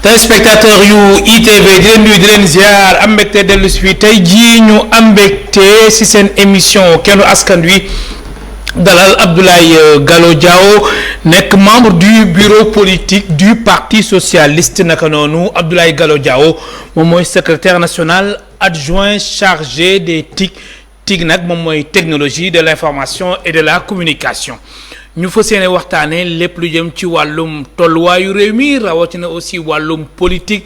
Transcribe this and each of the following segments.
téléspectateur yu ITV di leen nuyu di leen ziar am mbégte dellu si fii tey jii ñu am mbégte si seen émission kennu askan wi dalal Abdoulaye Gallo Diawo nekk membre du bureau politique du parti socialiste naka noonu Abdoulaye Gallo Diawo moom mooy secrétaire national adjoint chargé des TIC nag moom mooy technologie de l'information et de la communication. ñu fas yéene waxtaanee lépp lu jëm ci wàllum tolluwaayu réew mi rawatina aussi wàllum politique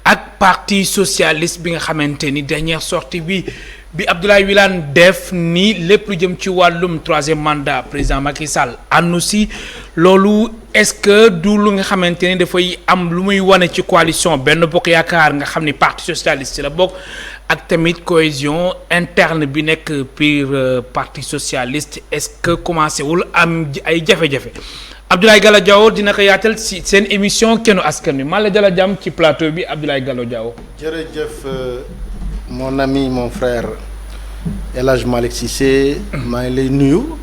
ak parti socialiste bi nga xamante ni dernière sortie bi Abdoulaye Wilane def ni lépp lu jëm ci wàllum troisième mandat président Macky Sall àndu si loolu est-ce que du lu nga xamante ni dafay am lu muy wane ci coalition Benno Bokk Yaakaar nga xam ni parti socialiste ci la bokk ak tamit cohésion interne bi nekk biir parti socialiste est-ce que commencé wul am ay jafe-jafe Abdoulaye Gallo Diawo dina ko yaatal si seen émission kennu askan wi maa la jala jàmm ci plateau bi Abdoulaye Gallo Diawo. jërëjëf mon ami mon frère El Hadj Malick Cissé. maa ngi lay nuyu.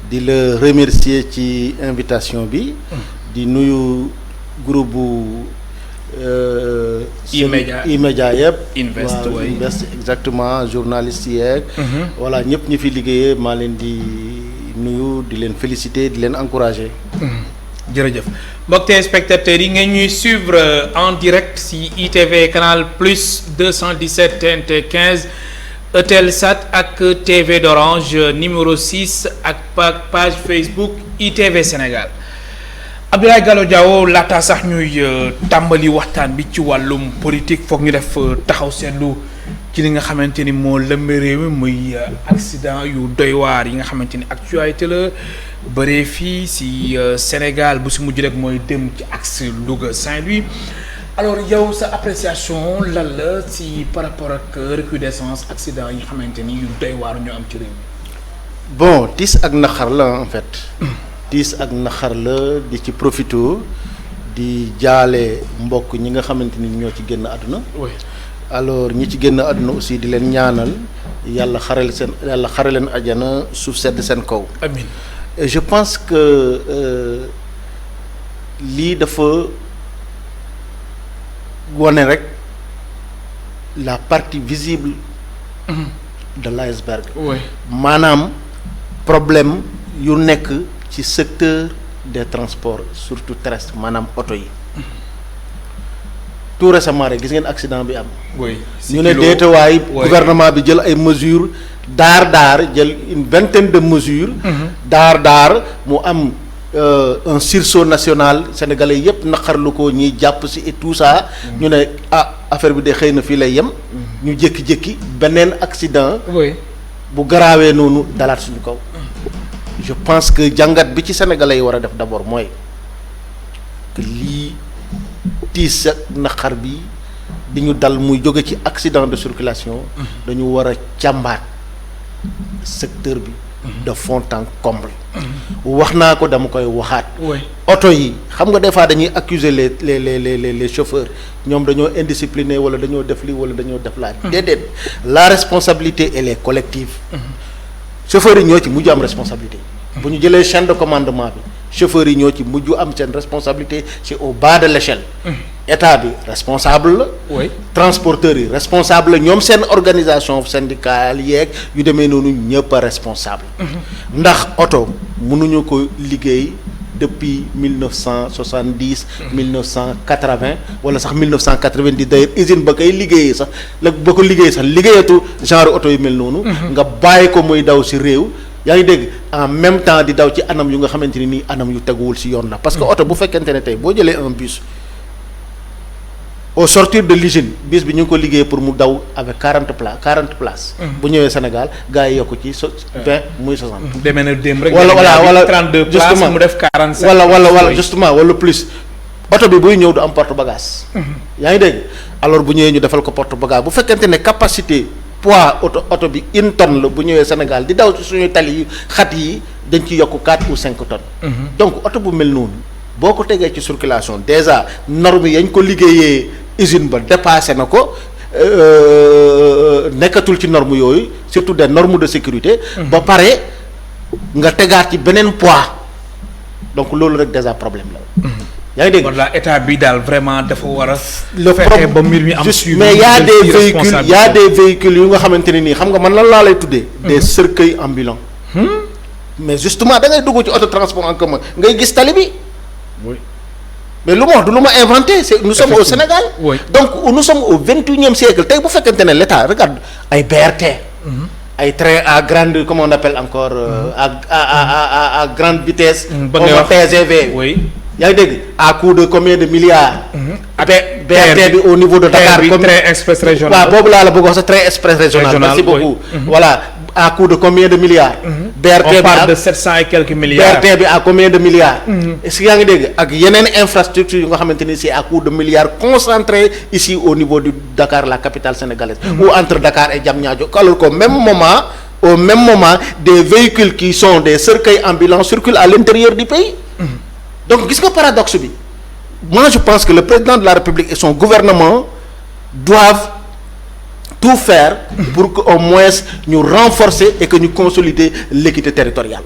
di la remercier ci invitation bi. di nuyu groupe bu. E-Media yëpp. Invest exactement journaliste yeeg. voilà ñëpp ñi fi liggéeyee maa leen di nuyu di leen féliciter di leen encourager. jërëjëf mbokk téléspectateurs yi ngeen ñuy suivre en direct si ITV canal plus 217 TNT 15 Eutelsat ak TV d'Orange numéro 6 ak page Facebook ITV Sénégal. Abdoulaye Gallo Diawo laata sax ñuy tàmbali waxtaan bi ci wàllum politique foog ñu def taxaw seetlu ci li nga xamante ni moo lëmbe réew mi muy accident yu doy waar yi nga xamante ni actualité la bëree fii si Sénégal bu si mujj rek mooy dem ci axe Louga Saint-Louis alors yow sa appréciation lan la si par rapport ak recrudescence accident yi nga xamante ni yu doy waar ñu am ci réew mi. bon tiis ak naqar la en fait. tiis ak naxar la di ci profito di jaale mbokk ñi nga xamante ni ñoo ci génn àdduna. oui alors ñi ci génn àdduna aussi di leen ñaanal yàlla xare leen ajana suuf sedd seen kaw. amiin et je pense que lii dafa wone rek la partie visible. de l'iceberg. oui maanaam problème yu nekk. ci secteur des transports surtout terrestre maanaam oto yi tout récemment rek gis ngeen accident bi am. oui ñu ne déetawaay gouvernement bi jël ay mesures daar jël une vingtaine de mesures. daar mu am un sursaut national sénégalais yépp naqarlu ko ñiy jàpp ci et tout ça. ñu ne affaire bi de xëy na fii lay yem. ñu jékki-jékki beneen accident. bu garaawee noonu dalaat suñu kaw. je pense que jàngat bi ci sénégalais yi war a def d'abord mooy que lii tiis ak naqar bi di ñu dal muy jóge ci accident de circulation. dañu war a càmbaat secteur bi. de fond en comble. wax naa ko dama koy waxaat. oto yi xam nga des fois dañuy accuser les chauffeurs ñoom dañoo indiscipliné wala dañoo def lii wala dañoo def laa. déedéet la responsabilité elle est collective. chauffeurs yi ñoo ci mujj am responsabilité bu ñu jëlee chaîne de commandement bi chauffeurs yi ñoo ci mujj am seen responsabilité c'est au bas de l'échelle. état bi responsable la. transporteurs yi responsable la ñoom seen organisation syndicale yeeg yu demee noonu ñëpp a responsable. ndax oto mënuñu ko liggéey depuis 1970. 1980 wala sax 1990 d'ailleurs usine ba koy liggéeyee sax ba ko liggéeyee sax liggéeyatu genre oto yu mel noonu. nga bàyyi ko muy daw ci réew. yaa ngi dégg en même temps di daw ci anam yu nga xamante ni nii anam yu teguwul ci yoon la. parce que oto bu fekkente ne tey boo jëlee un bus au sortir de l'usine bus bi ñu ngi ko liggéey pour mu daw avec 40 places. bu ñëwee Sénégal gars yi yokku ci 20 muy 60. demee na démb rek. wala 32 places mu def 45. wala justement wala plus. oto bi buy ñëw du am porte bagage. yaa ngi dégg alors bu ñëwee ñu defal ko porte bagage bu fekkente ne capacité poids oto bi 1 tonne la bu ñëwee Sénégal di daw ci suñuy tali yu xat yi dañ ci yokk 4 ou 5 tonnes. donc oto bu mel noonu boo ko tegee ci circulation déjà normes yañ ko liggéeyee usine ba dépassé na ko nekkatul ci normes yooyu surtout des normes de sécurité. ba pare nga tegaat ci beneen poids donc loolu rek déjà problème la. yaa ngi dégg. voilà état bi daal vraiment dafa war a. le fexe ba mbir mi am suivi. mais y a des véhicules yu nga xamante ne nii xam nga man lan laa lay tuddee. des cercueils ambulants. mais justement da ngay dugg ci auto transport en commun ngay gis tali bi. oui. mais lu ma wax du lu ma inventé c'est nous sommes au Sénégal. Oui. donc nous sommes au 21e siècle tey bu fekkente ne l'État regarde ay BRT. ay train à grande comment on appelle encore à grande vitesse. ba ngay wax TGV. oui. yaa ngi dégg à coût de combien de milliards. BRT bi au niveau de Dakar. comme train express régional. waaw boobu laa la bëgg wax sax train express régional. merci beaucoup. voilà à coût de combien de milliards. BRT bi on parle de 700 et quelques milliards. BRT bi à combien de milliards. est-ce que yaa ngi dégg ak yeneen infrastructure yu nga xamante ni c'est à coût de milliards concentrés ici au niveau du Dakar la capitale sénégalaise. ou entre Dakar et Diamniadio alors qu'au même moment des véhicules qui sont des cercueils ambulants circulent à l'intérieur du pays. donc gis nga paradoxe bi moi je pense que le président de la République et son gouvernement doivent tout faire pour que au moins ñu renforcer et que ñu consolider l'équité territoriale.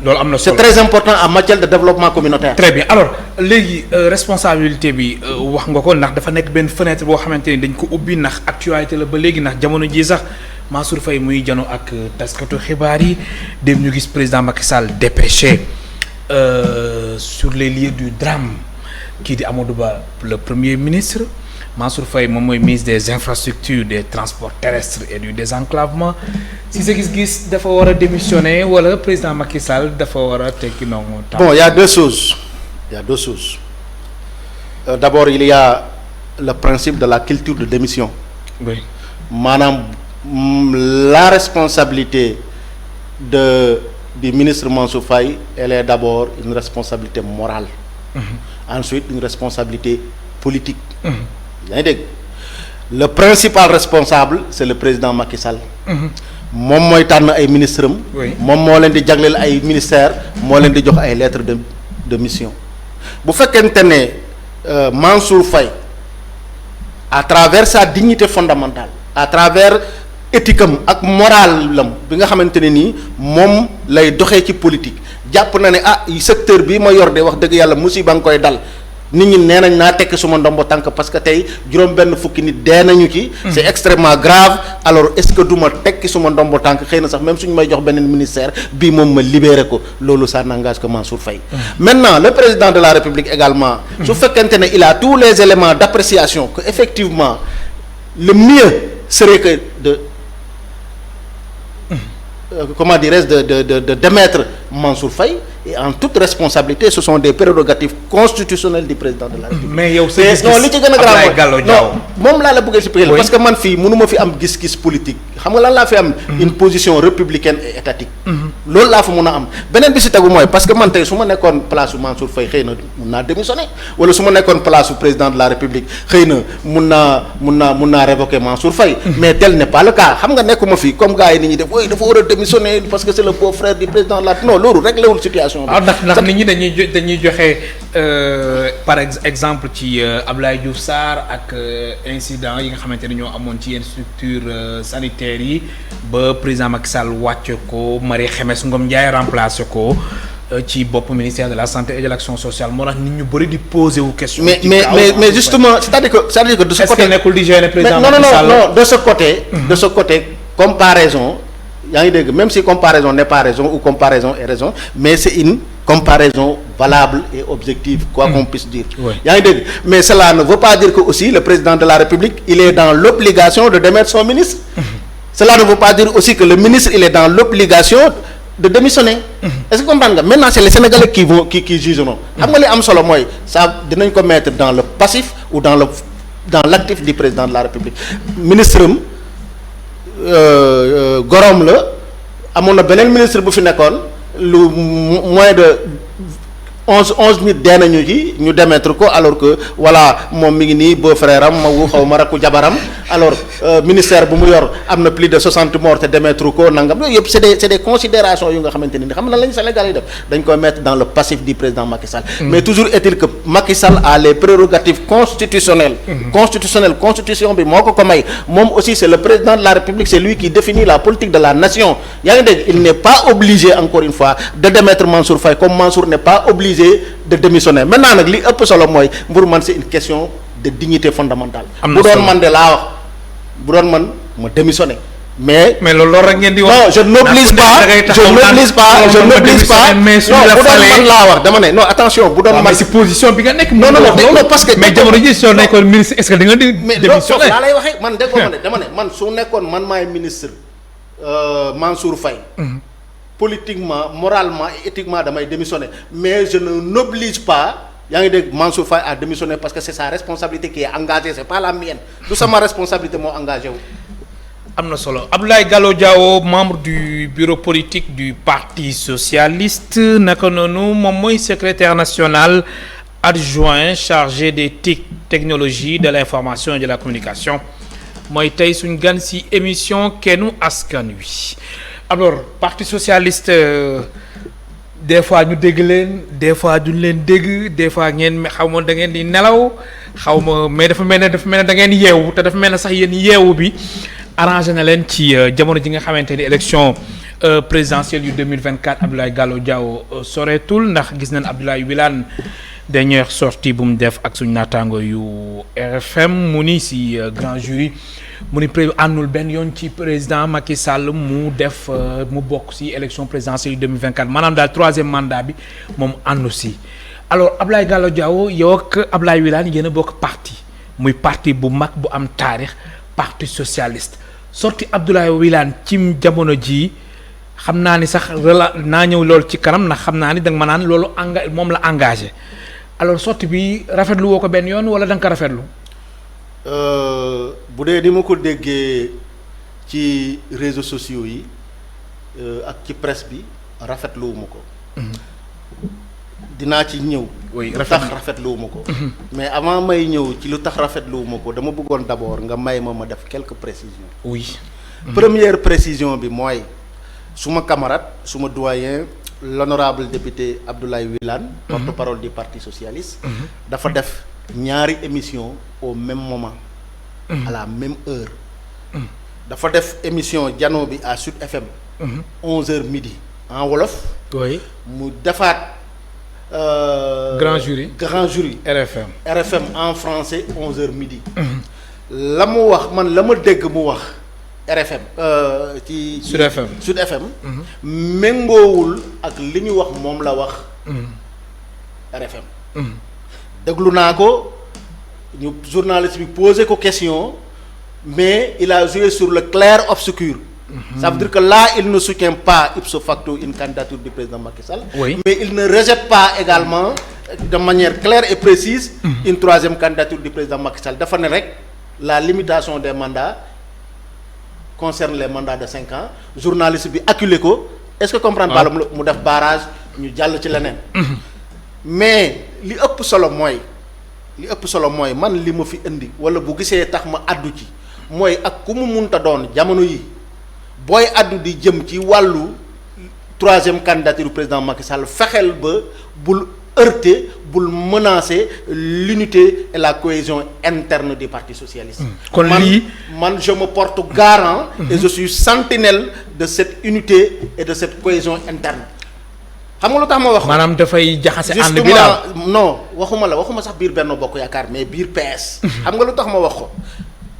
loolu am na solo c'est très important en matière de développement communautaire. très bien alors léegi responsabilité bi wax nga ko ndax dafa nekk benn fenêtre boo xamante ni dañ ko ubbi ndax actualité la ba léegi ndax jamono ji sax Mansour Faye muy jano ak taskatu xibaar yi dem ñu gis président Macky Sall dépêché sur les lieux du drame kii di Amadou Ba le premier ministre Mansour Faye moom mooy ministre des infrastructures des transports terrestres et du désenclavement si sa gis-gis dafa war a démissionner wala président Macky Sall dafa war a tekki noonu. bon il y a deux choses d'abord il y a le principe de la culture de démission. oui. maanaam la responsabilité du ministre Mansour Faye elle est d'abord une responsabilité morale. Ensuite une responsabilité politique. yaa ngi dégg le principal responsable c'est le président Macky Sall. moom mooy tànn ay ministres am. moom moo leen di jagleel ay ministères moo leen di jox ay lettres de mission bu fekkente ne Mansour Faye à travers sa dignité fondamentale à travers éthique am ak morale lam bi nga xamante ne nii moom lay doxee ci politique jàpp na ne secteur bii ma yor de wax dëgg yàlla musiba nga koy dal nit ñi nee nañ naa tekki suma ndombo tànk parce que tey juróom-benn fukki nit dee nañu ci. c'est extrêmement grave alors est-ce que du ma tekki suma ndombo tànk xëy na sax même suñu may jox beneen ministère bii moom ma libéré ko loolu ça n'engage que Mansour Faye. maintenant le président de la République également. su fekkente ne il a tous les éléments d'appréciation que effectivement le mieux serait que comment dirais-je de démettre Mansour Faye et en toute responsabilité ce sont des prérogatives constitutionnelles du président de la République. mais yow non li ci gën a grave non moom laa la bëgg expliquer parce que man fii mënuma fi am gis-gis politique xam nga lan laa fi am. une position républicaine et étatique. loolu laa fa mun a am beneen bi si tegu mooy parce que man tey su ma nekkoon place su Mansour Faye xëy na mun naa démissionner wala su ma nekkoon place su président de la République xëy na mun naa révoquer Mansour Faye. mais tel n'est pas le cas xam nga nekkuma fi comme gars yi ni ñuy def ooy dafa war a démissionner parce que c'est le beau-frère du président de la non loolu réglewul situation. ndax nit ñi dañuy joxe par exemple ci Abdoulaye Diouf Sarr ak incident yi nga xamante ne ñoo amoon ci yenn structure sanitaires yi ba président Macky Sall wàcce ko Marie Khemesse Ngom Ndiaye remplacé ko ci bopp ministère de la santé et de l'action sociale moo tax nit ñu bëri di poser wu question. mais justement c'est-à-dire que de ce côté. est-ce que nekkul di gêner président non Macky Sall non de ce côté comparaison. yaa ngi dégg même si comparaison n'est pas raison ou comparaison est raison mais c'est une comparaison valable et objective quoi qu'on puisse dire. yaa ngi dégg mais cela ne veut pas dire que aussi le président de la République il est dans l'obligation de démettre son ministre. cela ne veut pas dire aussi que le ministre il est dans l'obligation de démissionner. est-ce que comprendre nga maintenant c'est les Sénégalais qui jugeront. xam nga li am solo mooy ça dinañ ko mettre dans le passif ou dans l'actif du président de la République ministre am. gorom la amoon na beneen ministre bu fi nekkoon lu moins de 11 nit dee nañu ci ñu démettre ko alors que voilà moom mi ngi nii beau frère am ma wu xaw ma rakku jabaram alors ministère bu mu yor am na plus de 60 morts te démettre ko nangam yooyu yëpp c'est des considérations yu nga xamante ni xam na lañu Sénégal yi def dañ koy mettre dans le passif du président Macky Sall. mais toujours est-il que Macky Sall a les prérogatives constitutionnelles. constitution bi moo ko may moom aussi c'est le président de la République c'est lui qui définit la politique de la nation yaa ngi dégg il n'est pas obligé encore une fois de démettre Mansour Faye comme Mansour n'est pas obligé obligé de démissionner maintenant nag li ëpp solo mooy mburu man c'est une question de dignité fondamentale. bu doon man de laa wax bu doon man ma démissionner. mais loolu rek ngeen di wax. non je n'oblige pas non bu doon man laa wax dama ne non attention bu doon man si position bi nga nekk. non parce que. mais jamono ji soo nekkoon ministre est-ce que di nga di. démissionner mais laa lay waxee man déggoo ma ne dama ne man su nekkoon man maay ministre Mansour Faye. politiquement moralement et éthiquement damay démissionner mais je ne n'oblige pas. yaa ngi dégg Mansour Faye a démissionné parce que c'est sa responsabilité qui est engagée c'est pas la mienne du sama responsabilité moo engagé wu. am na solo Abdoulaye Gallo Diawo membre du bureau politique du parti socialiste naka noonu moom mooy secrétaire national adjoint chargé des TIC technologies de l'information et de la communication mooy tey suñ gan ci émission Kennu Askan Wi. alors parti socialiste des fois ñu dégg leen des fois duñ leen dégg des fois ngeen xaw ma da ngeen di nelaw xaw ma mais dafa mel ne da ngeen yeewu te dafa mel ne sax yéen yeewu bi arrangé na leen ci jamono ji nga xamante ni élection présidentielle yu 2024 Abdoulaye Gallo Diawo soreetul ndax gis nañ Abdoulaye Wilane dernière sortie bu mu def ak suñu naataango yu RFM mu ni si grand jury mu ni àndul benn yoon ci président Macky Sall mu def mu bokk si élection présidentielle yu 2024 maanaam daal troisième mandat bi moom àndu si alors Abdoulaye Gallo Diawo yow ak Abdoulaye Wilane yéen a bokk parti muy parti bu mag bu am taarix parti socialiste sorti Abdoulaye Wilane ci jamono jii xam naa ni sax naa ñëw loolu ci kanam ndax xam naa ni danga ma naan loolu moom la engagé alors sorti bi rafetlu woo ko benn yoon wala da nga ko rafetlu. bu dee ni ma ko déggee ci réseaux sociaux yi ak ci presse bi rafetluwuma ko. dinaa ci ñëw. oui lu tax rafetluwuma ko. mais avant may ñëw ci lu tax rafetluwuma ko dama bëggoon d'abord nga may ma def quelques précisions. oui. première précision bi mooy suma camarade suma doyen l'honorable député Abdoulaye Wilane. porte-parole du parti socialiste. dafa def ñaari émission au même moment. à la même heure. dafa def émission jano bi à Sud FM. 11h midi en wolof. oui mu defaat. grand jury RFM en français 11h midi. la mu wax man la ma dégg mu wax RFM ci Sud FM méngoowul ak li ñu wax moom la wax RFM déglu naa ko ñu journaliste bi posé ko question mais il a joué sur le clair obscur. Ça veut dire que là il ne soutient pas ipso facto une candidature du président Macky Sall. Oui. Mais il ne rejette pas également de manière claire et précise une troisième candidature du président Macky Sall dafa ne rek la limitation des mandats concerne les mandats de 5 ans journaliste bi acculé ko est-ce que comprendre pas mu def barrage ñu jàll ci leneen. mais li ëpp solo mooy man li ma fi indi wala bu gisee tax ma addu ci mooy ak ku mu munta doon jamono yi booy addu di jëm ci wàllu troisième candidature du président Macky Sall fexeel ba bul heurter bul menacer l'unité et la cohésion interne du parti socialiste. kon lii man je me porte garant. et je suis sentinelle de cette unité et de cette cohésion interne. xam nga lu tax ma wax. maanaam dafay jaxase ànd bi daal non waxuma sax biir Benno Bokk Yaakaar mais biir PS. xam nga lu tax ma wax ko.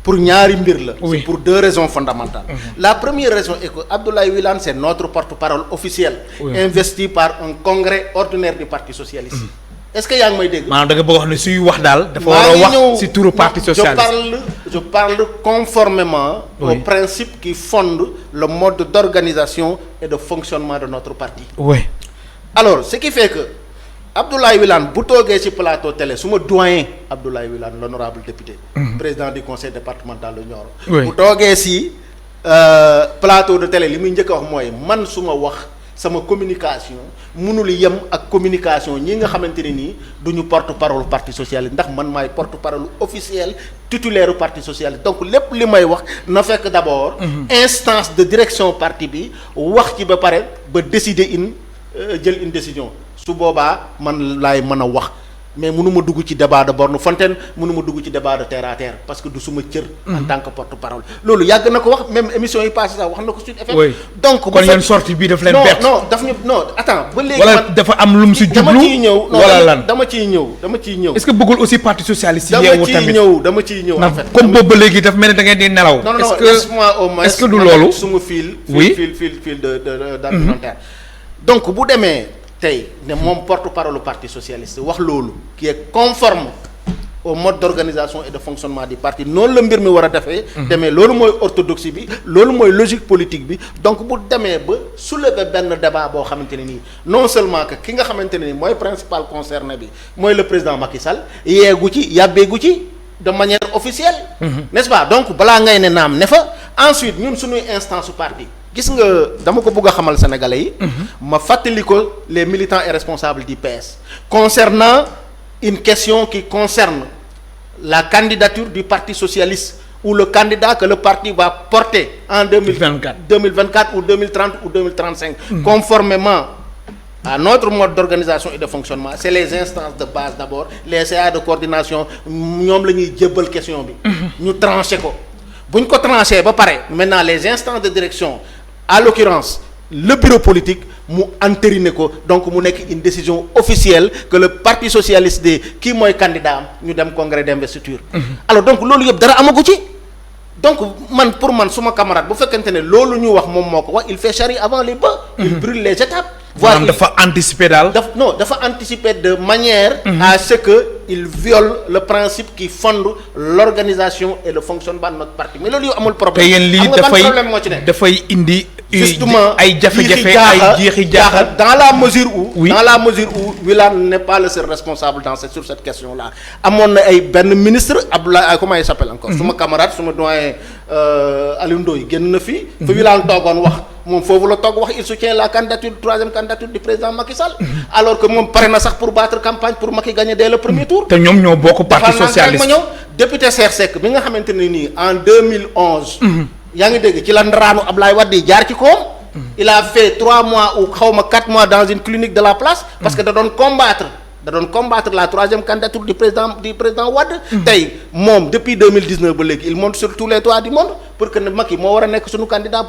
pour ñaari mbir la. oui c'est pour deux raisons fondamentales. La première raison est que Abdoulaye Wilane c'est notre porte-parole officiel. Investi par un congrès ordinaire du parti socialiste. Est-ce que yaa ngi may dégg. maanaam da nga bëgg wax ne suy wax daal. dafa war a wax ci turu parti socialiste. je parle conformément aux principes qui fondent le mode d'organisation et de fonctionnement de notre parti. oui. alors ce qui fait que Abdoulaye Wilane bu toogee ci plateau télé suma doyen Abdoulaye Wilane l'honorable député. président du conseil départemental de Nioro. bu toogee ci plateau de télé li muy njëkk a wax mooy man suma wax sama communication mënul yem ak communication ñi nga xamante ne nii duñu porte-parole parti socialiste ndax man maay porte-parole officiel titulaire parti socialiste donc lépp li may wax na fekk d'abord. instance de direction parti bi wax ci ba pare ba décider jël une décision su boobaa man laay mën a wax mais mënuma dugg ci débat de borne fontaine mënuma dugg ci débat de terre à terre parce que du suma cër. en tant que porte-parole. loolu yàgg na ko wax même émission yi passé sax wax na ko Sud FM. oui donc kon yéen sortie bii daf leen bett. non daf ñu non attends ba léegi. wala dafa am lu mu si jublu dama ciy ñëw. wala lan dama ciy ñëw. est-ce que bëggul aussi parti socialiste yeewu tamit dama ciy ñëw en fait. comme boobu ba léegi daf mel ni da ngeen di nelaw. non laisse-moi au moins est-ce que du loolu suma fil d'argumentaire. donc bu demee tey ne moom porte-parole du parti socialiste wax loolu qui est conforme au mode d'organisation et de fonctionnement du parti noonu la mbir mi war a defee. demee loolu mooy orthodoxie bi loolu mooy logique politique bi donc bu demee ba soulever benn débat boo xamante ne nii non seulement que ki nga xamante ne nii mooy principal concerné bi mooy le président Macky Sall yeegu ci yàbbeegu ci de manière officielle. n'est-ce pas donc balaa ngay ne naam ne fa ensuite ñun suñuy instance su parti. gis nga dama ko bëgg a xamal sénégalais yi. ma fàttali ko les militants et responsables du PS. concernant une question qui concerne la candidature du parti socialiste ou le candidat que le parti va porter en 2024 ou 2030 ou 2035. Conformément à notre mode d'organisation et de fonctionnement c'est les instances de base d'abord les CA de coordination ñoom la ñuy jébbal question bi. ñu tranché ko bu ñu ko tranché ba pare maintenant les instances de direction. à l'occurrence le bureau politique mu entériné ko donc mu nekk une décision officielle que le parti socialiste de kii mooy candidat am ñu dem congrès d'investiture. alors donc loolu yëpp dara amagu ci donc pour man suma camarade bu fekkente ne loolu ñu wax moom moo ko wax il fait charrie avant les bœufs. il brûle les étapes. voilà dafa anticiper daal. dafa anticiper de manière. à ce que il viole le principe qui fonde l'organisation et le fonctionnement de notre parti mais loolu yow amul problème. te yéen lii dafay indi. justement ay jafe-jafe ay jeexi jaaxa dans la mesure où. Wilane n'est pas le seul responsable sur cette question là amoon na ay benn ministre Abdoulaye comment il s'appelle encore. suma camarade suma doyen Aliou Ndoye génn na fii. fa Wilane toogoon wax. moom foofu la toog wax il soutient la troisième candidature du président Macky Sall. alors que moom pare na sax pour battre campagne pour Macky gagner dès le premier tour. te ñoom ñoo bokk parti socialiste ma ñëw député Cheikh Seck bi nga xamante ne nii en 2011. yaa ngi dégg ci la ndaraanu Ablaye Wade jaar ci koom. il a fait 3 mois ou xawma 4 mois dans une clinique de la place. parce que da doon combattre la troisième candidature du président Wade. tey moom depuis 2019 ba léegi il monte sur tous les toits du monde pour que ne Macky moo war a nekk suñu candidat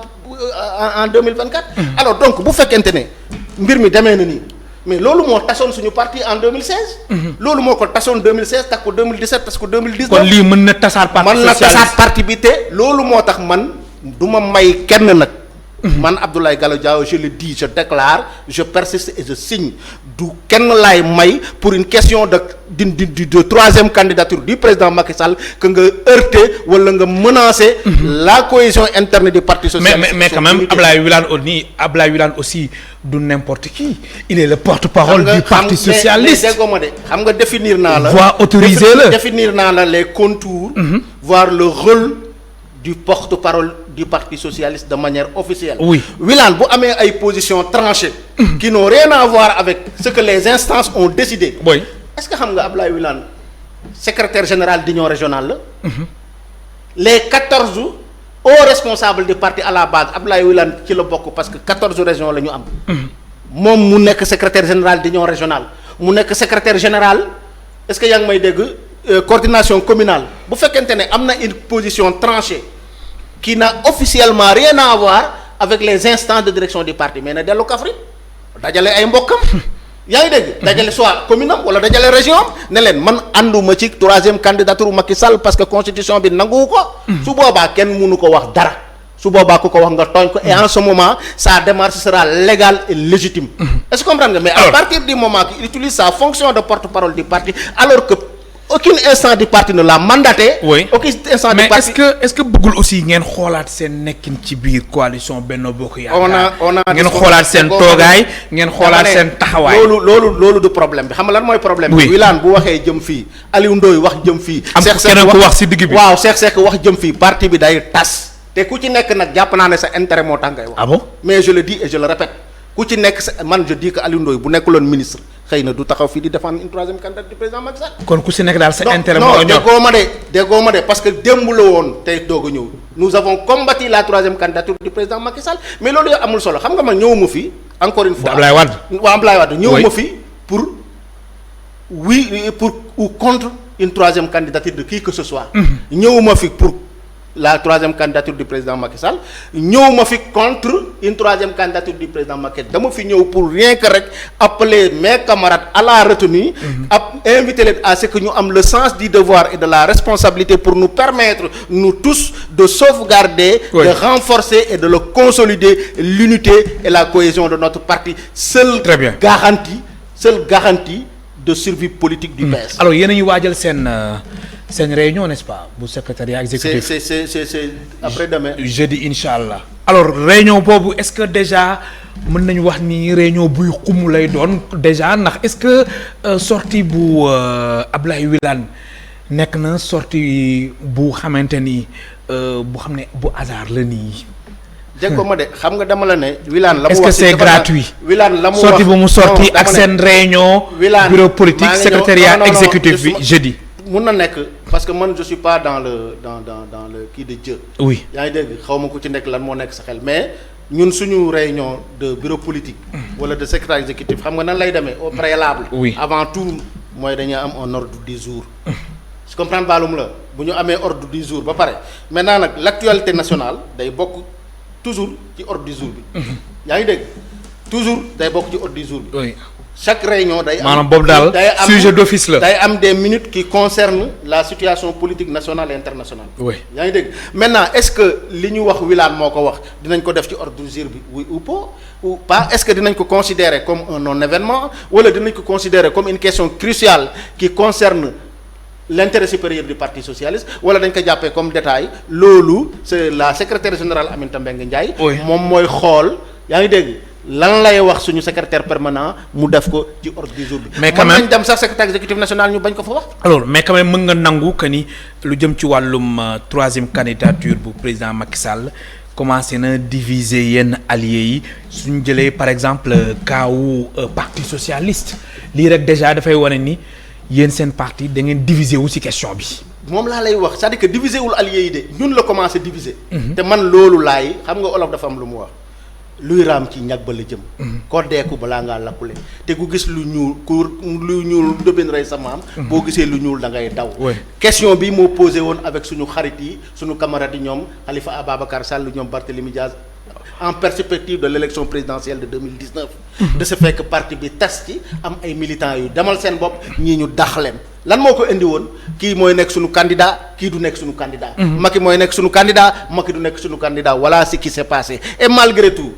en 2024. alors donc bu fekkente ne mbir mi demee na nii mais loolu moo tasoon suñu parti en 2016. loolu moo ko tasoon 2016 tas ko 2017 tas ko 2019. kon lii mën na tasaat parti socialiste mën na tasaat parti bi te loolu moo tax man du ma may kenn nag. man Abdoulaye Gallo Diaw je le dis je déclare je persiste et je signe du kenn laay may pour une question de troisième candidature du président Macky Sall que nga heurter wala nga menacer la cohésion interne du parti socialiste. mais quand même Abdoulaye Wilane aussi du n'importe qui il est le porte-parole du parti socialiste. mais déggoo ma de xam nga définir naa la. voix autorisée la définir naa la les contours. voir le rôle du porte-parole du parti socialiste de manière officielle. oui Wilane bu amee ay positions tranchées. qui n'ont rien à voir avec ce que les instances ont décidé. oui est-ce que xam nga Abdoulaye Wilane secrétaire général d'union régionale la. les 14 hauts responsables du parti à la base Abdoulaye Wilane ci la bokk parce que 14 régions la ñu am. moom mu nekk secrétaire général d'union régionale mu nekk secrétaire général est-ce que yaa ngi may dégg coordination communale bu fekkente ne am na une position tranchée. qui n'a officiellement rien à voir avec les instances de direction du parti mais na dellu Kaffrine dajale ay mbokkam yaa ngi dégg dajale soit commune am wala dajale région am ne leen man ànduma ci troisième candidature Macky Sall parce que constitution bi nanguwu ko su boobaa kenn mënu ko wax dara su boobaa ku ko wax nga tooñ ko et en ce moment sa démarche sera légale et légitime est-ce que comprendre nga mais à partir du moment qu'il utilise sa fonction de porte-parole du parti alors que aucune instance du parti ne l'a mandaté. oui aucune instance du parti mais est-ce que bëggul aussi ngeen xoolaat seen nekkin ci biir coalition Benno Bokk Yaakaar. on a ngeen xoolaat seen toogaay ngeen xoolaat seen taxawaay. loolu du problème bi xam nga lan mooy problème bi. Wilane bu waxee jëm fii Aliou Ndoye wax jëm fii. am keneen ku wax ci digg bi waaw Cheikh Seck wax jëm fii parti bi day tas. te ku ci nekk nag jàpp naa ne sa intérêt moo tax ngay wax. ah bon mais je le dis et je le répète ku ci nekk sa man je dis que Aliou Ndoye bu nekkuloon ministre. xëy na du taxaw fii di défendre une troisième candidature du président Macky Sall. kon ku si nekk daal sa intérêt moo non déggoo ma de parce que démb la woon tey doog a ñëw nous avons combattu la troisième candidature du président Macky Sall mais loolu yow amul solo xam nga man ñëwuma fi encore une fois. Ablaye Wade waaw Ablaye Wade ñëwuma fi pour oui pour ou contre une troisième candidature de qui que ce soit. ñëwuma fi pour la troisième candidature du président Macky Sall ñëwuma fi contre une troisième candidature du président Macky Sall dama fi ñëw pour rien que rek appeler mes camarades à la retenue inviter leen à ce que ñu am le sens du devoir et de la responsabilité pour nous permettre nous tous de sauvegarder de renforcer et de le consolider l'unité et la cohésion de notre parti seule garantie de survie politique du PS. Alors yéen a ngi waajal seen réunion n'est-ce pas bu secrétariat exécutif. c'est après-demain. jeudi incha allah. alors réunion boobu est-ce que déjà mën nañu wax ni réunion buy xumu lay doon déjà ndax est-ce que sortie bu Abdoulaye Wilane nekk na sortie bu xamante ni bu xam ne bu hasard la nii. dégg ko ma de xam nga dama la ne. Wilane la mu wax est-ce que c'est gratuit. Wilane la mu wax sortie bu mu sorti ak seen réunion. bureau politique secrétariat exécutif bi jeudi. mun na nekk parce que man je suis pas dans le kii de Dieu. oui yaa ngi dégg xaw ma ku ci nekk lan moo nekk sa xel mais ñun suñu réunion de bureau politique. wala de secrétaire exécutif xam nga nan lay demee au préalable. oui avant tout mooy dañuy am un ordre du jour. je comprends baalum la bu ñu amee ordre du jour ba pare maintenant nag l'actualité nationale day bokk. toujours ci ordre du jour bi. yaa ngi dégg toujours day bokk ci ordre du jour bi. oui chaque réunion day am maanaam boobu daal sujet d'office la. day am des minutes qui concernent la situation politique nationale et internationale. oui yaa ngi dégg maintenant est-ce que li ñu wax Wilane moo ko wax dinañ ko def ci ordre du jour bi oui ou pas est-ce que dinañ ko considérer comme un non-événement wala dinañ ko considérer comme une question cruciale qui concerne. L'intérêt supérieur du Parti socialiste wala dañ ko jàppee comme détail loolu c'est la secrétaire générale Aminata Mbengue Ndiaye. moom mooy xool yaa ngi dégg lan lay wax suñu secrétaire permanent mu def ko ci ordre du jour bi. mais quand même mën nañ dem sax secrétaire exécutif national ñu bañ ko fa wax. alors mais quand même mën nga nangu que ni lu jëm ci wàllum troisième candidature bu président Macky Sall commencé na diviser yenn alliés yi suñu jëlee par exemple cas wu Parti socialiste lii rek déjà dafay wane ni. yéen seen parti da ngeen diviser wu ci question bi. moom laa lay wax c'est-à-dire que diviser wul alliés yi de ñun la commencé diviser. te man loolu laay xam nga olof dafa am lu mu wax luy raam ci ñag ba la jëm. koo deeku balaa ngaa lakkule te ku gis lu ñuul ndóbeen rey sa maam. boo gisee lu ñuul da ngay daw. question bi moo posé woon avec suñu xarit yi suñu camarades yi ñoom Khalifa Ababacar Sall ñoom Barthélémy Diaz en perspective de l'élection présidentielle de 2019. de ce fait que parti bi tas ci am ay militants yu demal seen bopp ñii ñu dax leen lan moo ko indi woon kii mooy nekk suñu candidat kii du nekk suñu candidat. Macky mooy nekk suñu candidat Macky du nekk suñu candidat voilà ce qui s'est passé et malgré tout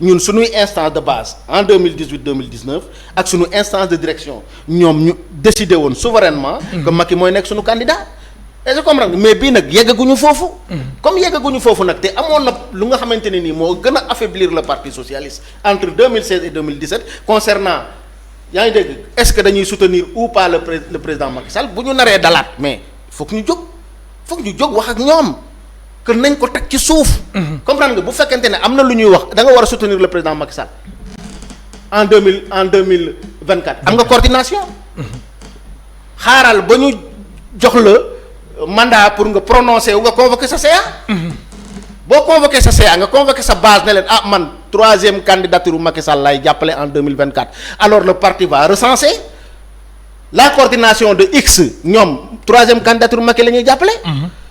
ñun suñuy instance de base en 2018-2019 ak suñu instance de direction ñoom ñu décidé woon souverainement. que Macky mooy nekk suñu candidat. est-ce que comprendre mais bii nag yeggaguñu foofu. comme yeggaguñu foofu nag te amoon na lu nga xamante ne nii moo gën a affaiblir le parti socialiste entre 2016 et 2017 concernant yaa ngi dégg est-ce que dañuy soutenir ou pas le président Macky Sall bu ñu naree dalaat mais foog ñu jóg wax ak ñoom que nañ ko teg ci suuf. comprendre nga bu fekkente ne am na lu ñuy wax da nga war a soutenir le président Macky Sall en 2024 am nga coordination. xaaral ba ñu jox la. mandat pour nga prononcer wu nga convoquer sa CA. boo convoquer sa CA nga convoquer sa base ne leen man troisième candidature Macky Sall lay jàppale en 2024 alors le parti va recenser la coordination de X ñoom troisième candidature Macky la ñuy jàppale.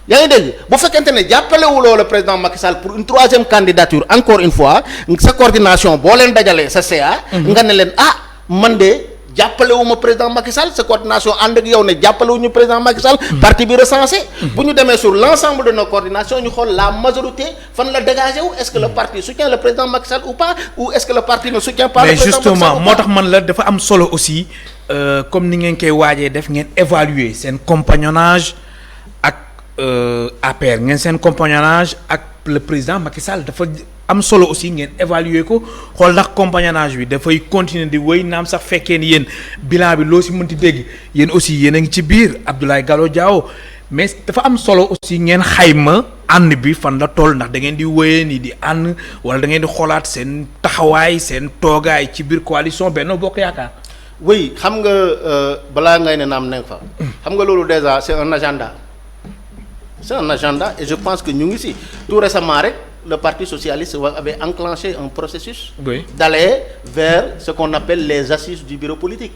yaa ngi dégg bu fekkente ne jàppalewuloo le président Macky Sall pour une troisième candidature encore une fois sa coordination boo leen dajalee sa CA. nga ne leen man de. jàppalewuma président Macky Sall sa coordination ànd ak yow ne jàppalewuñu président Macky Sall. parti bi recensé. bu ñu demee sur l'ensemble de nos coordinations ñu xool la majorité fan la dégagé wu est-ce que le parti soutient le président Macky Sall ou pas ou est-ce que le parti ne soutient pas. le président Macky Sall mais justement moo tax man la dafa am solo aussi comme ni ngeen koy waajee def ngeen évaluer seen compagnonnage ak APR ngeen seen compagnonnage ak le président Macky Sall dafa. am solo aussi ngeen évaluer ko xool ndax compagnonnage bi dafay continuer di wéy naam sax fekkee ni yéen bilan bi loo si mënti dégg yéen aussi yéen a ngi ci biir Abdoulaye Gallo Diawo mais dafa am solo aussi ngeen xayma ànd bi fan la toll ndax da ngeen di wéyee ni di ànd wala da ngeen di xoolaat seen taxawaay seen toogaay ci biir coalition Benno Bokk Yaakaar. oui xam nga balaa ngay ne naam nekk fa. xam nga loolu déjà c'est un agenda et je pense que ñu ngi si tout récemment rek. le Parti socialiste avait enclenché un processus d'aller vers ce qu'on appelle les assises du bureau politique.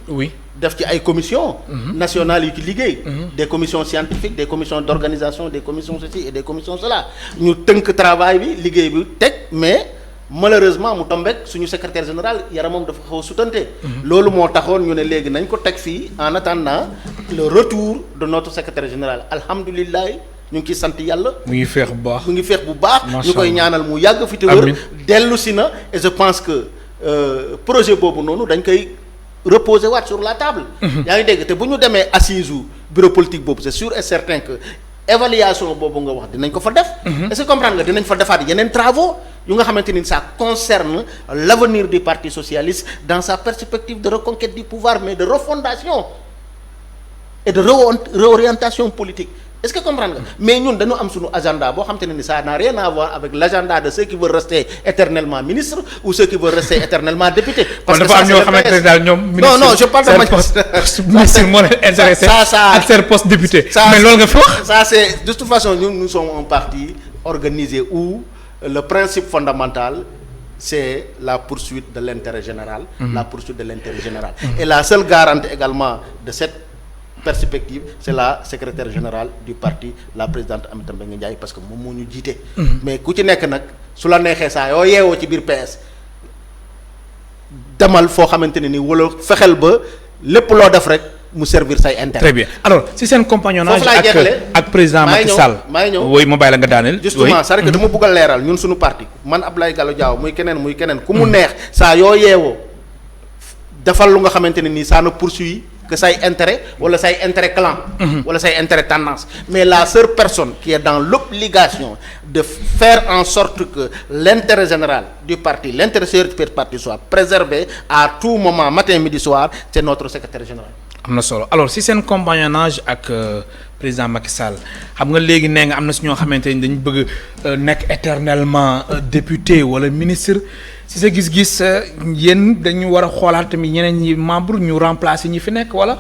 def ci ay commissions nationales yu ci liggéey. des commissions scientifiques, des commissions d'organisation, des commissions ceci et des commissions cela. ñu tënk travail bi liggéey bi teg mais malheureusement mu tombé suñu secrétaire général yaramam dafa xaw a sutante. loolu moo taxoon ñu ne léegi nañ ko teg fii en attendant le retour de notre secrétaire général alhamdulilah. ñu ngi ciy sant yàlla. mu ngi feex bu baax mu ngi feex bu baax. ñu koy ñaanal mu yàgg fi te wër dellu si na et je pense que projet boobu noonu dañ koy reposer waat sur la table. yaa ngi dégg te bu ñu demee assise u bureau politique boobu c'est sûr et certain que évaluation boobu nga wax dinañ ko fa def. est-ce que comprendre nga dinañ fa defaat yeneen travaux yu nga xamante ni ça concerne l'avenir du Parti socialiste dans sa perspective de reconquête du pouvoir mais de refondation et de réorientation politique. Est-ce que comprendre nga mais ñun dañu am suñu agenda boo xam te ne ni ça n'a rien à voir avec l'agenda de ceux qui veulent rester éternellement ministre ou ceux qui veulent rester éternellement député. parce que dafa am ñoo xamante ne daal ñoom. non je parle de ministre moo leen intéressé. ak seen poste député. mais loolu nga fi wax. ça c'est de toute façon nous sommes un parti organisé où le principe fondamental c'est la poursuite de l'intérêt général. La poursuite de l'intérêt général. Et la seule garantie également de cette perspective c'est la secrétaire générale du parti la présidente Aminata Mbengue Ndiaye parce que moom moo ñu jiite. mais ku ci nekk nag su la neexee saa yoo yeewoo ci biir PS demal foo xamante ne ni wala fexeel ba lépp loo def rek mu servir say intérêt. très bien alors si seen compagnonnage ak président Macky Sall maa ngi ñëw woy ma bàyyi la nga daaneel. justement c'est-à-dire que dama bëgg a leeral ñun suñu parti man Abdoulaye Gallo Diaw muy keneen ku mu neex saa yoo yeewoo defal lu nga xamante ne nii ça ne poursuit que say intérêt wala say intérêt clan wala say intérêt tendance mais la seule personne qui est dans l'obligation de faire en sorte que l'intérêt général du parti l'intérêt supérieur du parti soit préservé à tout moment matin midi soir c'est notre secrétaire général. am na solo alors si seen compagnonnage ak président Macky Sall xam nga léegi nee nga am na si ñoo xamante ni dañu bëgg nekk éternellement député wala ministre si sa gis-gis yéen dañu war a xoolaat tamit ñeneen ñi membre ñu remplacer ñi fi nekk wala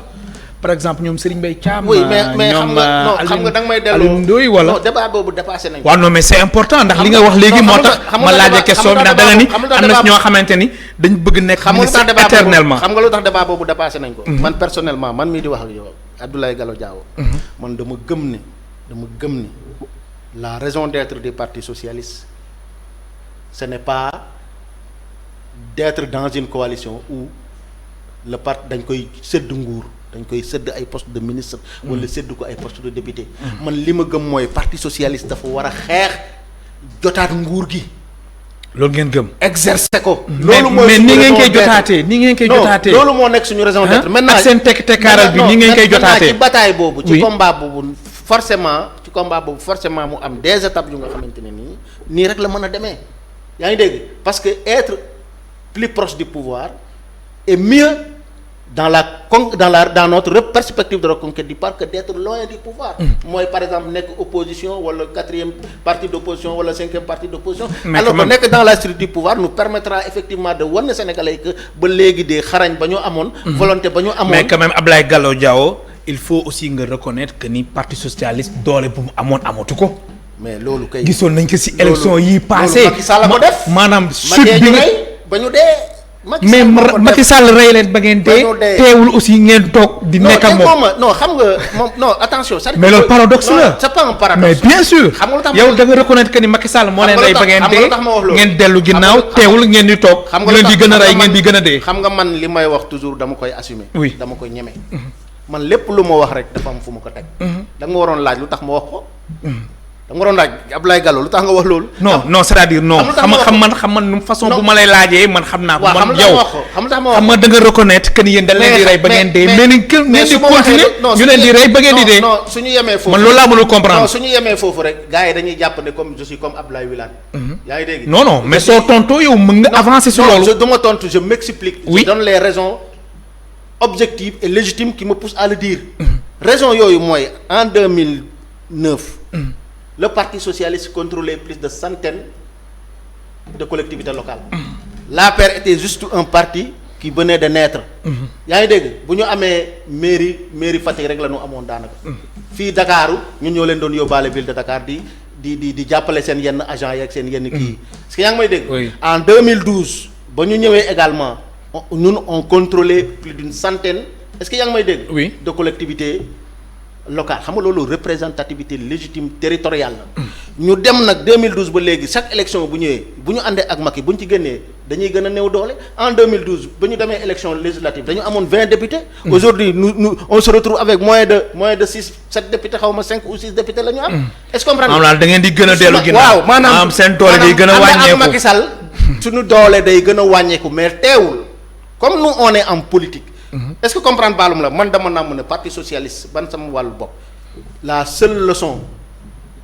par exemple ñoom Serigne Mbaye Thiam. oui mais xam nga da nga may delloo Alioune Ndoye wala. non débat boobu dépassé nañ ko. waaw non mais c'est important ndax li nga wax léegi moo tax ma laajee question bi ndax da nga ni am na si ñoo xamante ni dañu bëgg nekk ministre éternellement. xam nga lu tax débat boobu dépassé nañ ko. man personnellement man mii di wax ak yow Abdoulaye Gallo Diaw. man dama gëm ni la raison d'être du Parti socialiste ce n'est pas d'être dans une coalition où le parti dañ koy sédd nguur dañ koy sédd ay poste de ministre wala sédd ko ay poste de député man li ma gëm mooy Parti socialiste dafa war a xeex jotaat nguur gi loolu ngeen gëm exercer ko loolu mooy mais ni ngeen koy jotaatee loolu moo nekk suñu raison d'être maintenant ak seen tekkaaral bi ni ngeen koy jotaatee ci bataille boobu ci combat boobu forcément mu am des étapes yu nga xamante ne nii rek la mën a demee yaa ngi dégg parce que être plus proche du pouvoir est mieux dans notre perspective de reconquête du pouvoir que d'être loin du pouvoir. mooy par exemple nekk opposition wala 4e parti d'opposition wala 5e parti d'opposition. alors que nekk dans la structure du pouvoir nous permettra effectivement de wan Sénégalais que ba léegi de xarañ ba ñu amoon. volonté ba ñu amoon mais quand même Abdoulaye Gallo Diaw il faut aussi nga reconnaître que ni parti socialiste doole bu mu amoon amatu ko. mais loolu kay gisoon nañ ko ci élection yi passé Macky Sall ko def maanaam chute bi ba ñu dee. mais Macky Sall rey leen ba ngeen dee teewul aussi ngeen toog di nekk ak moom non xam nga moom non attention. mais loolu paradoxe la c'est pas un paradoxe. mais bien sûr yow da nga reconnaître que ni Macky Sall moo leen rey ba ngeen dee ngeen dellu ginnaaw teewul ngeen di toog ñu leen di gën a rey ngeen di gën a dee. xam nga man li may wax toujours dama koy assumer. oui dama koy ñeme. man lépp lu ma wax rek dafa am fu ma ko teg. da nga ma waroon laaj lu tax ma wax ko. da nga waroon laaj Abdoulaye Gallo lu tax nga wax loolu. non c'est-à-dire non xam man nu façon bu ma lay laajee man xam naa ko. man yow xam nga da nga reconnaître que ni yéen dañ leen di rey ba ngeen dee. mais ni ngeen di continuer ñu leen di rey ba ngeen di dee. non suñu yemee foofu man loolu laa mënul comprendre. non suñu yemee foofu rek gars yi dañuy jàpp ne comme je suis comme Abdoulaye Wilane. yaa ngi dégg. non mais soo tontoo yow mën nga avancer sur loolu. non du ma tontu je m'explique. oui je donne les raisons objectives et légitimes qui me poussent à le dire. raison yooyu mooy en 2009. le Parti socialiste contrôlait plus de centaines de collectivités locales. L'APR était juste un parti qui venait de naître. yaa ngi dégg bu ñu amee mairie Fatick rek la ñu amoon daanaka. fii Dakar ñun ñoo leen doon yóbbaale ville de Dakar di di jàppale seen yenn agents yi ak seen yenn kii. est-ce que yaa ngi may dégg. Oui. En 2012 ba ñu ñëwee également ñun on contrôlait plus d'une centaine est-ce que yaa ngi may dégg. Oui. de collectivités locales xam nga loolu représentativité légitime territoriale la. ñu dem nag 2012 ba léegi chaque élection bu ñëwee bu ñu àndee ak Macky bu ñu ci génnee dañuy gën a néew doole en 2012 ba ñu demee élection législative dañu amoon 20 députés. Aujourd'hui nous on se retrouve avec moins de 7 députés xaw ma 5 ou 6 députés la ñu am. est-ce que comprendre maanaam da ngeen di gën a dellu ginnaaw. waaw maanaam seen doole day gën a wàññeeku ak Macky Sall suñu doole day gën a wàññeeku mais teewul comme nous on est en politique. est-ce que comprendre baalum la man dama namm ne parti socialiste ban sama wàllu bopp la seule leçon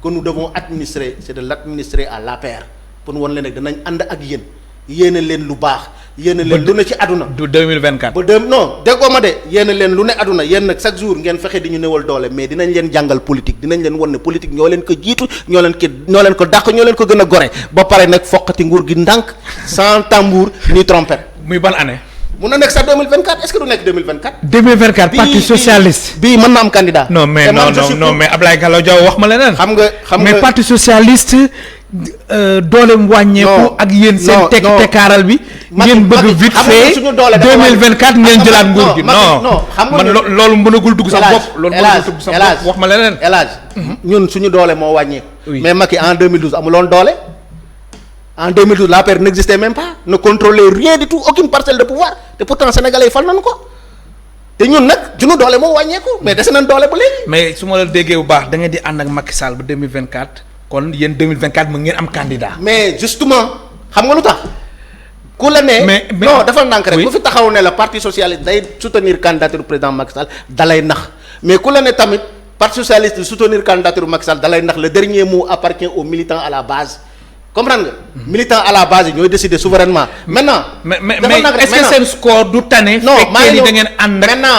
que nous devons administrer c'est de l'administrer à l'APR pour won leen rek danañ ànd ak yéen yéene leen lu baax yéene leen lu ne ci àdduna du 2024. ba non déggoo ma de yéene leen lu ne àdduna yéen nag chaque jour ngeen fexe di ñu néewal doole mais dinañ leen jàngal politique dinañ leen won ne politique ñoo leen ko jiitu ñoo leen ko dàq ñoo leen ko gën a gore ba pare nag foqati nguur gi ndànk sans tambour ni trompette. muy ban année. mun na nekk sax 2024 est-ce que du nekk 2024. 2024 parti socialiste. bii mën na am candidat. non mais non mais Abdoulaye Gallo Diaw wax ma leneen. xam nga mais parti socialiste dooleem wàññeeku. ak yéen seen tekkaaral bi. ngeen bëgg vite fait 2024 ngeen jëlaat nguur gi. non xam nga man loolu mënagul dugg sa bopp. loolu mënagul dugg sa bopp wax ma leneen. El Hadj ñun suñu doole moo wàññeeku. mais Macky en 2012 amuloon doole. En 2012 l'APR n'existait même pas ne contrôlait rien du tout aucune parcelle de pouvoir te pourtant sénégalais yi fal nañu ko te ñun nag suñu doole moo wàññeeku mais dese nañ doole ba léegi. mais su ma la déggee bu baax da ngeen di ànd ak Macky Sall ba 2024 kon yéen 2024 mu ngeen am candidat. mais justement xam nga lu tax. ku la ne mais non dafa ndànk rek. ku fi taxaw ne la parti socialiste day soutenir candidature président Macky Sall dalay nax mais ku la ne tamit parti socialiste di soutenir candidature Macky Sall dalay nax le dernier mot appartient aux militants à la base. comprendre nga. militants à la base yi ñooy décider souverainement. maintenant. mais est-ce que seen score du tane. non maa ngi ñëw da ngeen ànd maintenant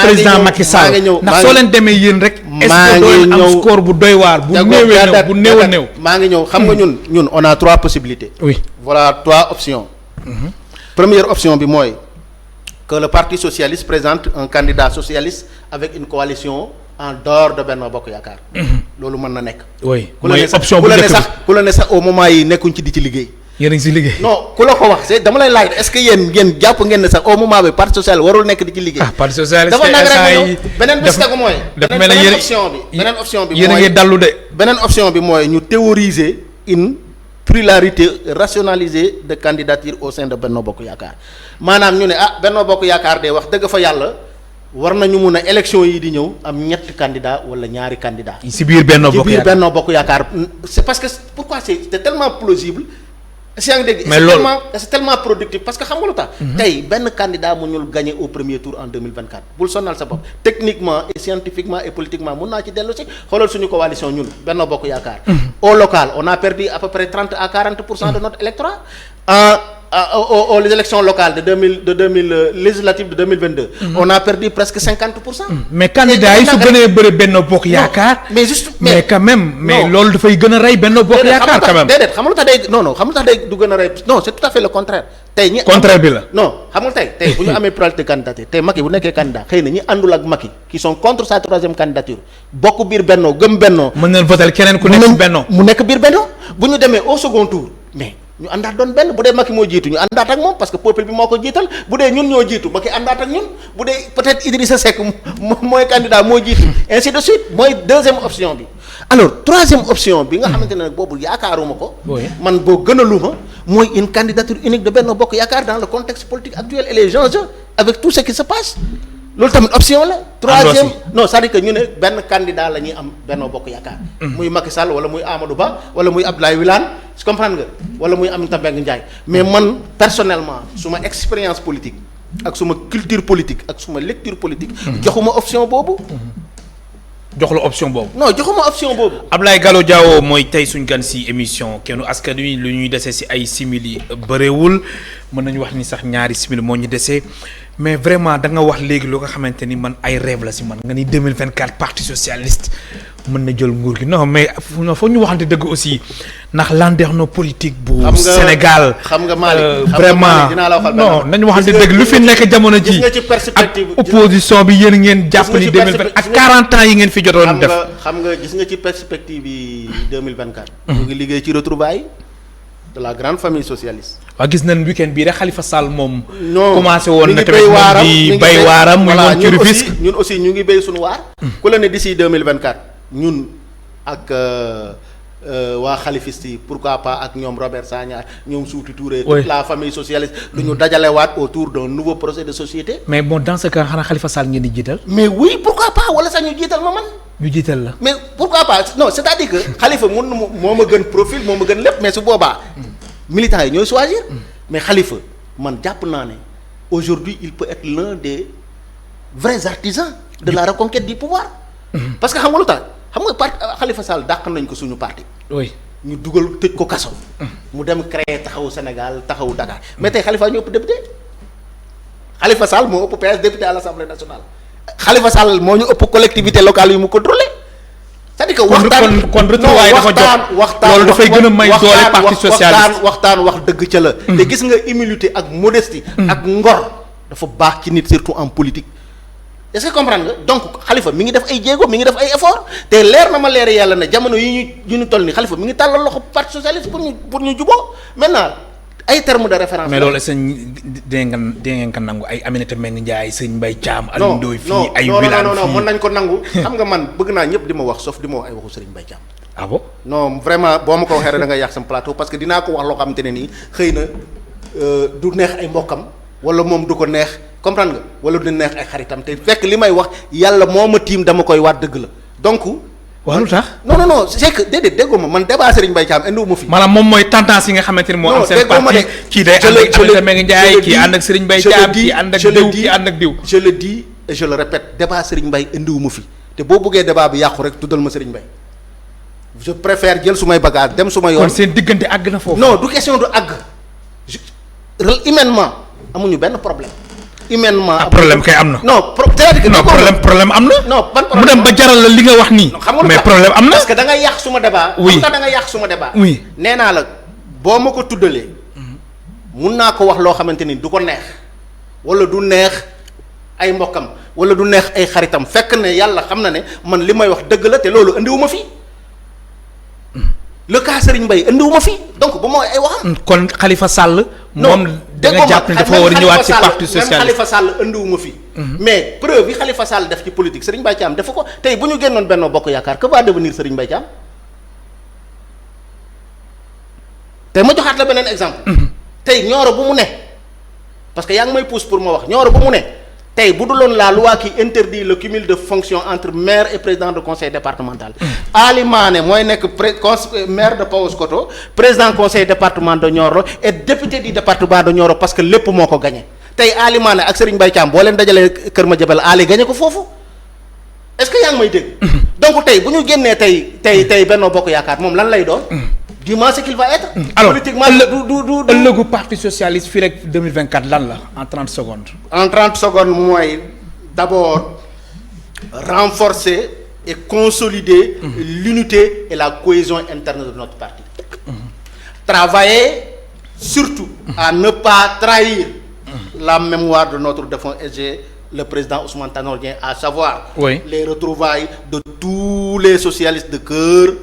président Macky Sall ndax soo leen demee yéen rek. est-ce que doo leen am score bu doy waar. bu néewee bu néew a néew. maa ngi ñëw xam nga ñun on a 3 possibilités. oui voilà 3 options. Première option bi mooy que le parti socialiste présente un candidat socialiste avec une coalition. En dehors de Benno Bokk Yaakaar. loolu mën na nekk. oui mooy option bu njëkk bi ku la ne sax au moment yi nekkuñ ci di ci liggéey. yéen a ngi si liggéey. non ku la ko wax dama lay laaj est-ce que yéen ngeen jàpp ngeen ne sax au moment bi parti social warul nekk di ci liggéey. parti socialiste dafa nag rek beneen bés tegu mooy. beneen option bi yéen a ngi dallu de. beneen option bi mooy ñu théoriser une pluralité rationalisée de candidature au sein de Benno Bokk Yaakaar maanaam ñu ne Benno Bokk Yaakaar de wax dëgg fa yàlla. war nañu mun a élection yi di ñëw am ñetti candidat wala ñaari candidat ci biir Benno Bokk Yaakaar c'est parce que pourquoi c'est tellement plausible si yaa ngi dégg c'est tellement productif parce que xam nga lu tax tey benn candidat mu ñul gagner au premier tour en 2024 bul sonnal sa bopp techniquement et scientifiquement et politiquement mun naa ci dellu si xoolal suñu coalition ñun Benno Bokk Yaakaar au local on a perdu à peu près 30 à 40% de notre électorat aux élections locales législatives de 2022. On a perdu presque 50%. mais candidat yi su gënee bëri Benno Bokk Yaakaar. mais quand même. mais loolu dafay gën a rey Benno Bokk Yaakaar quand même. déedéet xam nga lu tax day xam nga lu tax day du gën a rey non c'est tout à fait le contraire. tey contraire bi la. non xam nga tey bu ñu amee pluralité de candidature tey Macky bu nekkee candidat xëy na ñi àndul ak Macky qui sont contre sa 3e candidature bokk biir Benno gëm Benno. mën nañu voter keneen ku nekk Benno. mu nekk biir Benno bu ñu demee au second tour mais. ñu àndaat doon benn bu dee Macky moo jiitu ñu àndaat ak moom parce que peuple bi moo ko jiital bu dee ñun ñoo jiitu Macky àndaat ak ñun bu dee peut-être Idrissa Seck mooy candidat moo jiitu ainsi de suite mooy 2e option bi alors 3e option bi nga xamante ne nag boobu yaakaaruma ko man boo gënaluma mooy une candidature unique de Benno Bokk Yaakaar dans le contexte politique actuel et les enjeux avec tout ce qui se passe loolu tamit option la. 3e non c'est-à-dire que ñu ne benn candidat la ñuy am Benno Bokk Yaakaar. muy Macky Sall wala muy Amadou Ba wala muy Abdoulaye Wilane tu comprends nga wala muy Aminata Mbengue Ndiaye mais man personnellement suma expérience politique ak suma culture politique ak suma lecture politique. joxuma option boobu. jox la option boobu. non joxuma option boobu. Abdoulaye Gallo Diaw mooy tey suñ gan si émission Kennu Askan Wi lu ñuy dese si ay simili bëreewul mën nañu wax ni sax ñaari simili moo ñu dese mais vraiment da nga wax léegi loo nga xamante ni man ay rêve la si man nga ni 2024 parti socialiste mën na jël nguur gi non mais foog ñu waxante dëgg aussi ndax landerneau politique bu Sénégal xam nga Malick vraiment dinaa la waxal non nañu waxante dëgg lu fi nekk jamono ji nga ci perspective ak opposition bi yéen ngeen jàpp ni 2020 ak 40 ans yi ngeen fi jotoon def xam nga gis nga ci perspective yi 2024 ñu ngi liggéey ci retrouvailles de la grande famille socialiste. waaw gis nañ week-end bii rek Khalifa Sall moom. non commencé woon na tamit moom di bay waaram muy woon ci Rufisque ñun aussi ñu ngi béy suñu waar. ku la ne d'ici 2024 ñun ak waa xalifiste yi pourquoi pas ak ñoom Robert Sagna ñoom Souti Touré. toute la famille socialiste. du ñu dajalewaat autour d'un nouveau projet de société. mais bon dans ce cas xanaa Khalifa Sall ngeen di jiital. mais oui pourquoi pas wala sax ñu jiital ma man. ñu jiital la. mais pourquoi pas non c'est-à-dire que Khalifa mun na moo ma gën profil moo ma gën lépp mais su boobaa. militants yi ñooy choisir. mais Khalifa man jàpp naa ne aujourd'hui il peut être l'un des vrais artisans de la reconquête du pouvoir. parce que xam nga lu tax xam nga parti Khalifa Sall dàq nañ ko suñu parti. oui ñu dugal tëj ko kaso. mu dem créer taxawu Sénégal taxawu Dakar mais tey Khalifa ñu ëpp député Khalifa Sall moo ëpp PS député à l'Assemblée nationale. Khalifa Sall moo ñu ëpp collectivité locale yu mu contrôlé. c'est-à-dire que waxtaan kon retrouvailles dafa jot loolu dafay gën a may doole parti socialiste waxtaan wax dëgg ca la. te gis nga humilité ak modestie. ak ngor dafa baax ci nit surtout en politique. est-ce que comprendre nga donc Khalifa mi ngi def ay jéego mi ngi def ay effort te leer na ma leer yàlla ne jamono yi ñu toll nii Khalifa mi ngi tàllal loxo parti socialiste pour ñu juboo maintenant. ay termes de référence. mais loolu sëñ dégg ngeen ko nangu ay Aminata Mbengue Ndiaye sëñ Mbaye Thiam. Aliou Ndoye fii ay Wilane fii non mën nañ ko nangu. xam nga man bëgg naa ñëpp di ma wax sauf di ma wax ay waxu Serigne Mbaye Thiam. ah bon non vraiment boo ma ko waxee rek da nga yàq sama plateau parce que dinaa ko wax loo xamante ne nii xëy na du neex ay mbokkam wala moom du ko neex comprendre nga wala du neex ay xaritam te fekk li may wax yàlla moo ma tiim dama koy waat dëgg la donc. waaw lu tax non c'est que déedéet déggoo ma man débat Serigne Mbaye Thiam indiwu ma fi. maanaam moom mooy tendance yi nga xamante ni moo am seen parti kii day ànd ak Aminata Mbengue Ndiaye kii ànd ak Serigne Mbaye Thiam kii ànd ak diw kii ànd ak diw. je le dis et je le répète débat Serigne Mbaye indiwu ma fi te boo bëggee débat bi yàqu rek tuddal ma Serigne Mbaye je préfère jël sumay bagage dem suma yoon. kon seen diggante àgg na foofu. non du question du àgg humainement amuñu benn problème. humainement problème kay am na. non c'est-à-dire que non problème am na. non ban problème mu dem ba jaral la li nga wax nii. mais problème am na. parce que da nga yàq suma débat. oui da nga yàq suma débat. oui nee naa la boo ma ko tuddalee. mun naa ko wax loo xamante ni du ko neex wala du neex ay mbokkam wala du neex ay xaritam fekk ne yàlla xam na ne man li may wax dëgg la te loolu indiwuma fi le cas Serigne Mbaye indiwuma fi donc ba ma ay waxam. kon Khalifa Sall. moom da nga jàpp ne dafa war a ñëwaat ci parti socialiste même Khalifa Sall indiwuma fi. mais preuve yi Khalifa Sall def ci politique Serigne Mbaye Thiam dafa ko tey bu ñu génnoon Benno Bokk Yaakaar que va devenir Serigne Mbaye Thiam tey ma joxaat la beneen exemple. tey Nioro bu mu ne parce que yaa ngi may pousse pour ma wax Nioro bu mu ne tey bu duloon la loi qui interdit le cumul de fonctions entre maire et président de conseil départemental. Ali Mané mooy nekk maire de Paoskoto président conseil département de Nioro et député du département de Nioro parce que lépp moo ko gagné tey Ali Mané ak Serigne Mbaye Thiam boo leen dajalee Kër Madiabel Ali gagné ko foofu est-ce que yaa ngi may dégg. donc tey bu ñu génnee tey Benno Bokk Yaakaar moom lan lay doon. dis-moi ce qu'il va être. alors politiquement du ëllëgu parti socialiste fii rek 2024 lan la en 30 secondes. en 30 secondes mooy d'abord renforcer et consolider l'unité et la cohésion interne de notre parti. Travailler surtout à ne pas trahir la mémoire de notre défunt SG le président Ousmane Tanor Dieng, à savoir les retrouvailles de tous les socialistes de cœur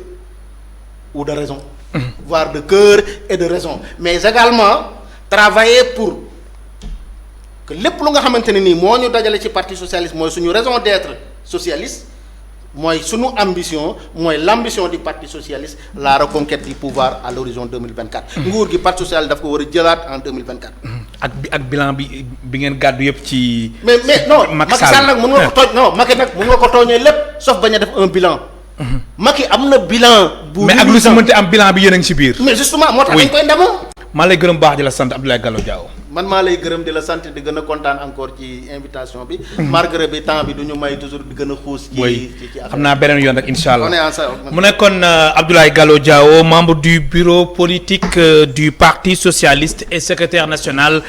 ou de raison. Voire de cœur et de raison mais également travailler pour que lépp lu nga xamante ne nii moo ñu dajale ci parti socialiste mooy suñu raison d'être socialiste mooy suñu ambition mooy l'ambition du parti socialiste la reconquête du pouvoir à l'horizon 2024. nguur gi parti socialiste daf ko war a jëlaat en 2024. ak bilan bi ngeen gàddu yëpp ci. mais non Macky Sall nag mën nga ko tooñ non Macky nag mën nga ko tooñee lépp sauf bañ a def un bilan. Macky am na bilan. mais ak lu si mënti am bilan bi yéen a ngi si biir. mais justement moo tax dañ koy ndamoo. maa lay gërëm baax di la sant Abdoulaye Gallo Diawo. man maa lay gërëm di la sant di gën a kontaan encore ci invitation bi. malgré bi temps bi du ñu may toujours di gën a xuus. ci xam naa beneen yoon rek incha allah. on est ensemble. mu nekkoon Abdoulaye Gallo Diawo membre du bureau politique du parti socialiste et secrétaire national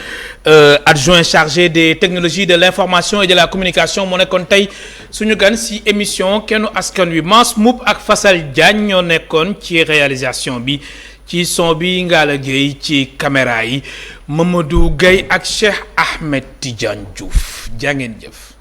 adjoint chargé des technologies de l'information et de la communication mu nekkoon tey suñu gan si émission kennu askan wi Mansour Mboup ak Fassal Diagne ñoo nekkoon ci réalisation bi ci son bi Ngalla Gueye ci caméra yi Mamadou Gueye ak Cheikh Ahmed Tidiane Diouf jaa ngeen jëf.